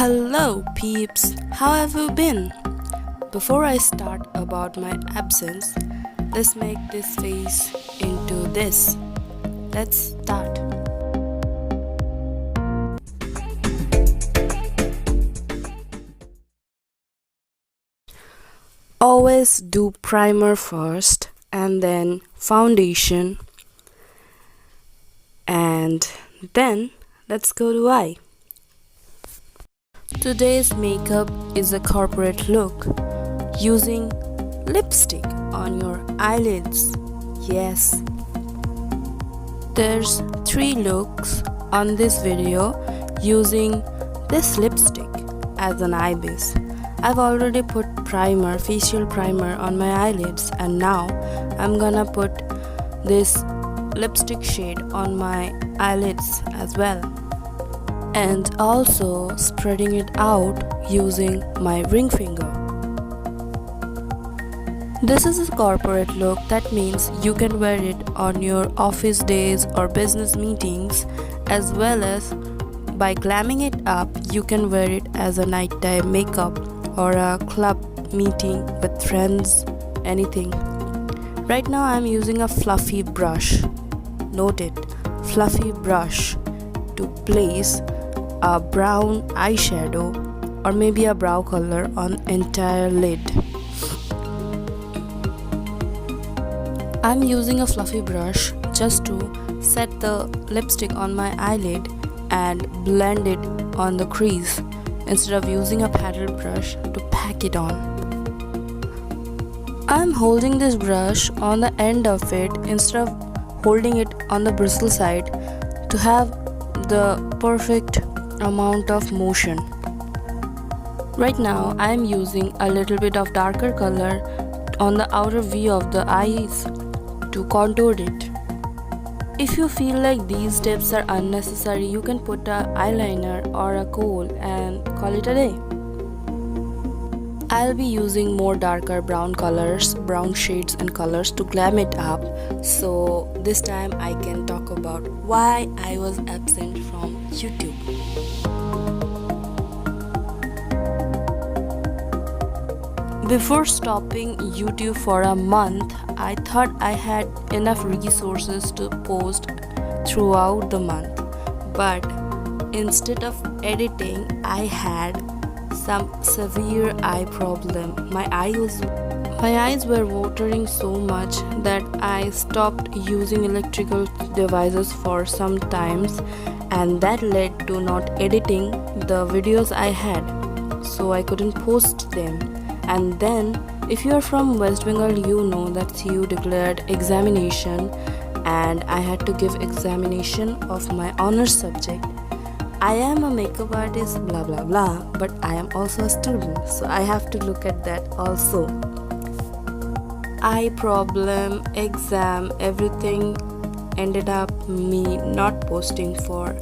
Hello peeps, how have you been? Before I start about my absence, let's make this face into this. Let's start. Always do primer first and then foundation and then let's go to eye. Today's makeup is a corporate look using lipstick on your eyelids. Yes. There's 3 looks on this video using this lipstick as an eye base. I've already put primer, facial primer on my eyelids, and now I'm gonna put this lipstick shade on my eyelids as well, and also spreading it out using my ring finger. This is a corporate look. That means you can wear it on your office days or business meetings, as well as by glamming it up you can wear it as a nighttime makeup or a club meeting with friends, anything. Right now I'm using a fluffy brush. Note it, fluffy brush, to place a brown eyeshadow or maybe a brow color on entire lid. I'm using a fluffy brush just to set the lipstick on my eyelid and blend it on the crease instead of using a paddle brush to pack it on. I'm holding this brush on the end of it instead of holding it on the bristle side to have the perfect amount of motion. Right now I am using a little bit of darker color on the outer V of the eyes to contour it. If you feel like these steps are unnecessary, you can put a eyeliner or a kohl and call it a day. I'll be using more darker brown colors, brown shades and colors to glam it up, so this time I can talk about why I was absent from YouTube. Before stopping YouTube for a month, I thought I had enough resources to post throughout the month, but instead of editing, I had some severe eye problem. My eyes were watering so much that I stopped using electrical devices for some times, and that led to not editing the videos I had, so I couldn't post them. And then if you are from West Bengal, you know that you declared examination and I had to give examination of my honors subject. I am a makeup artist, blah blah blah, but I am also a student, so I have to look at that also. Eye problem, exam, everything ended up me not posting for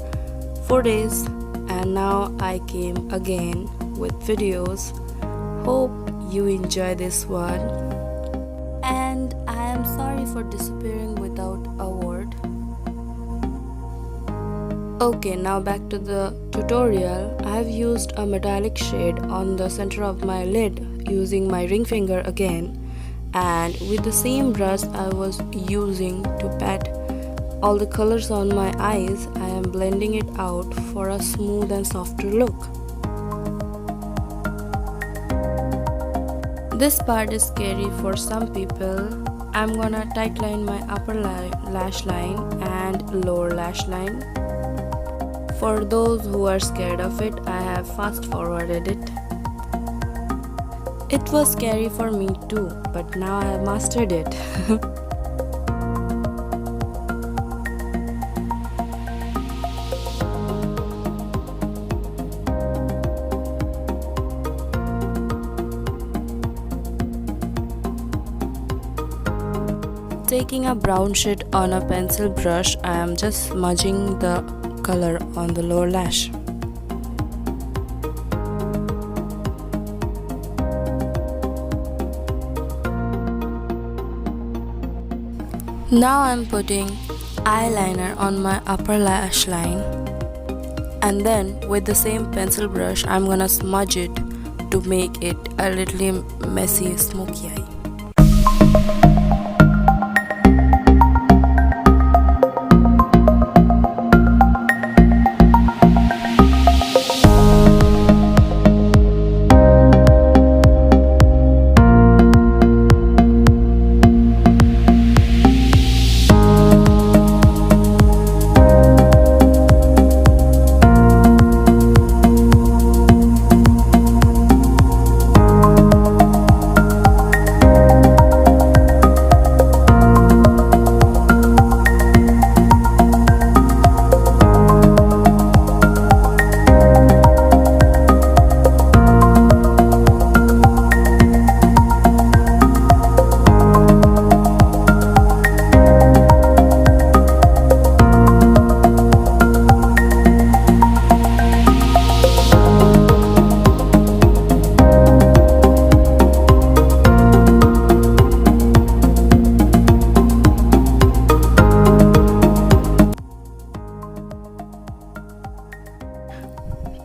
4 days, and now I came again with videos. Hope you enjoy this one, and I am sorry for disappearing without a word. Okay, now back to the tutorial. I have used a metallic shade on the center of my lid using my ring finger again, and with the same brush I was using to pat all the colors on my eyes, I am blending it out for a smooth and softer look. This part is scary for some people. I'm gonna tightline my upper lash line and lower lash line. For those who are scared of it, I have fast forwarded it. It was scary for me too, but now I have mastered it. Taking a brown shade on a pencil brush, I am just smudging the color on the lower lash. Now I am putting eyeliner on my upper lash line. And then with the same pencil brush, I'm gonna smudge it to make it a little messy smoky eye.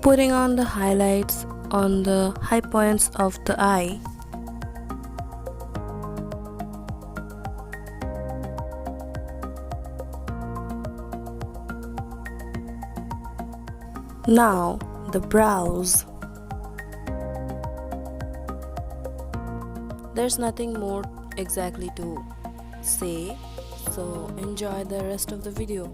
Putting on the highlights on the high points of the eye. Now the brows. There's nothing more exactly to say, so enjoy the rest of the video.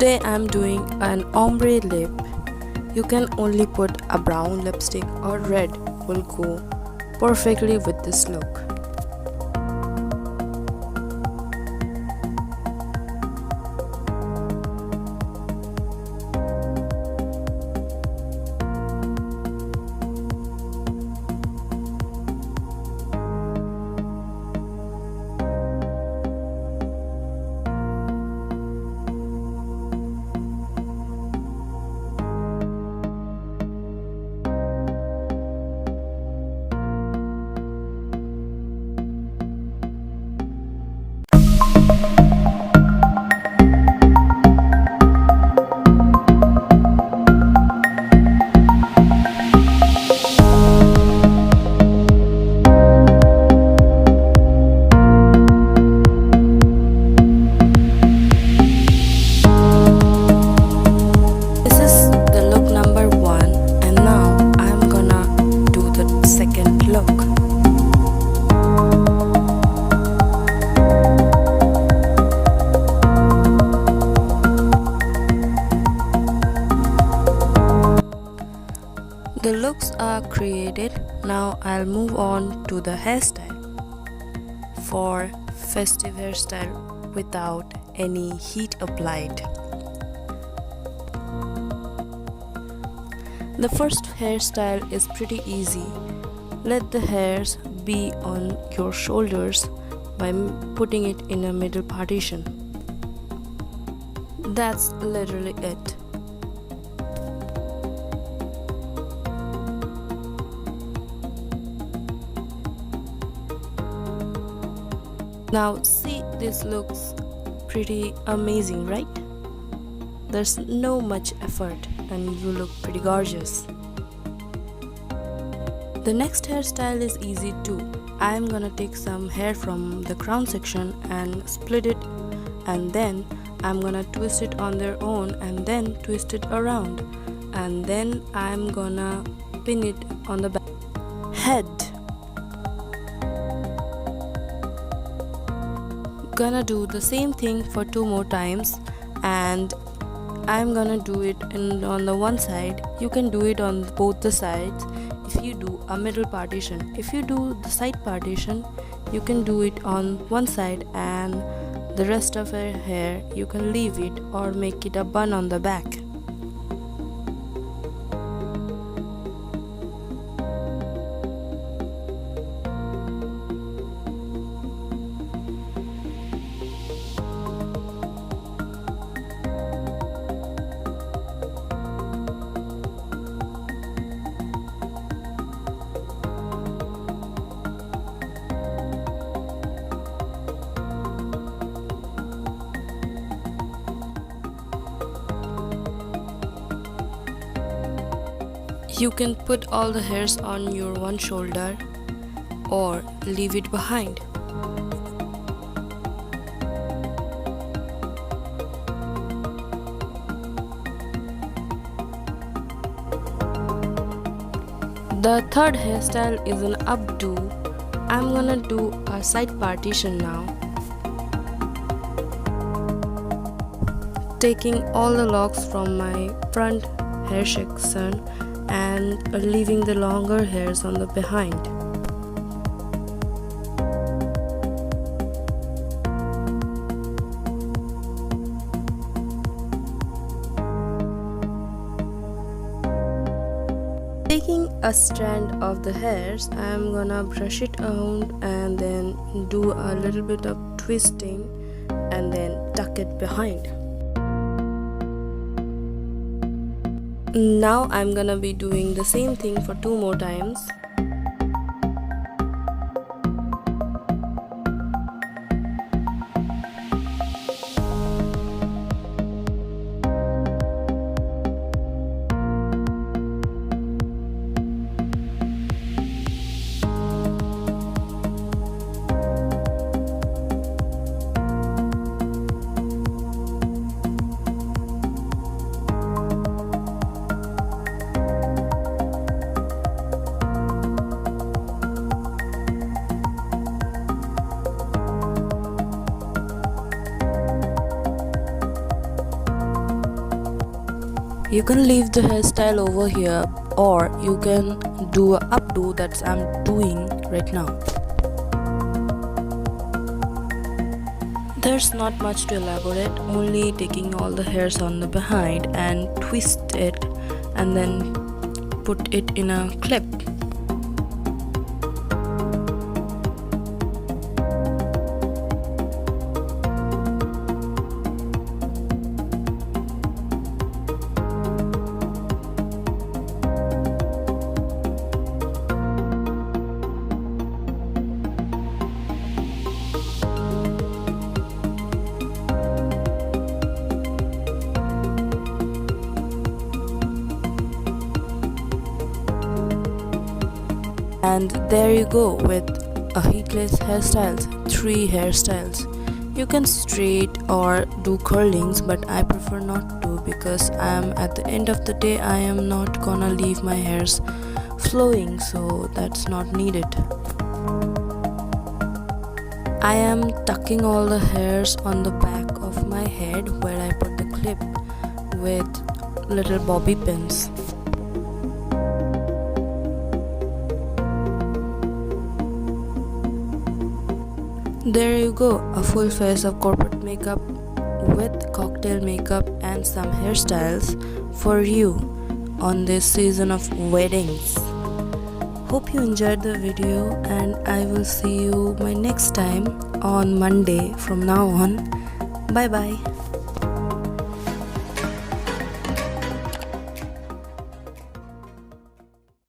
Today I'm doing an ombre lip. You can only put a brown lipstick or red will go perfectly with this look. looks are created. Now I'll move on to the hairstyle. For festive hairstyle without any heat applied. The first hairstyle is pretty easy. Let the hairs be on your shoulders by putting it in a middle partition. That's literally it. Now see, this looks pretty amazing, right? There's no much effort and you look pretty gorgeous. The next hairstyle is easy too. I'm gonna take some hair from the crown section and split it, and then I'm gonna twist it on their own and then twist it around, and then I'm gonna pin it on the back. Head. Gonna do the same thing for 2 more times, and I'm gonna do it on the one side. You can do it on both the sides if you do a middle partition. If you do the side partition, you can do it on one side, and the rest of your hair you can leave it or make it a bun on the back. You can put all the hairs on your one shoulder or leave it behind. The third hairstyle is an updo. I'm gonna do a side partition now. Taking all the locks from my front hair section and leaving the longer hairs on the behind. Taking a strand of the hairs, I'm gonna brush it out and then do a little bit of twisting and then tuck it behind. Now I'm gonna be doing the same thing for 2 more times. You can leave the hairstyle over here, or you can do a updo that I'm doing right now. There's not much to elaborate, only taking all the hairs on the behind and twist it and then put it in a clip. And there you go with a heatless hairstyles, 3 hairstyles. You can straight or do curlings, but I prefer not to because at the end of the day I am not gonna leave my hairs flowing, so that's not needed. I am tucking all the hairs on the back of my head where I put the clip with little bobby pins. There you go, a full face of corporate makeup with cocktail makeup and some hairstyles for you on this season of weddings. Hope you enjoyed the video, and I will see you my next time on Monday from now on. Bye bye.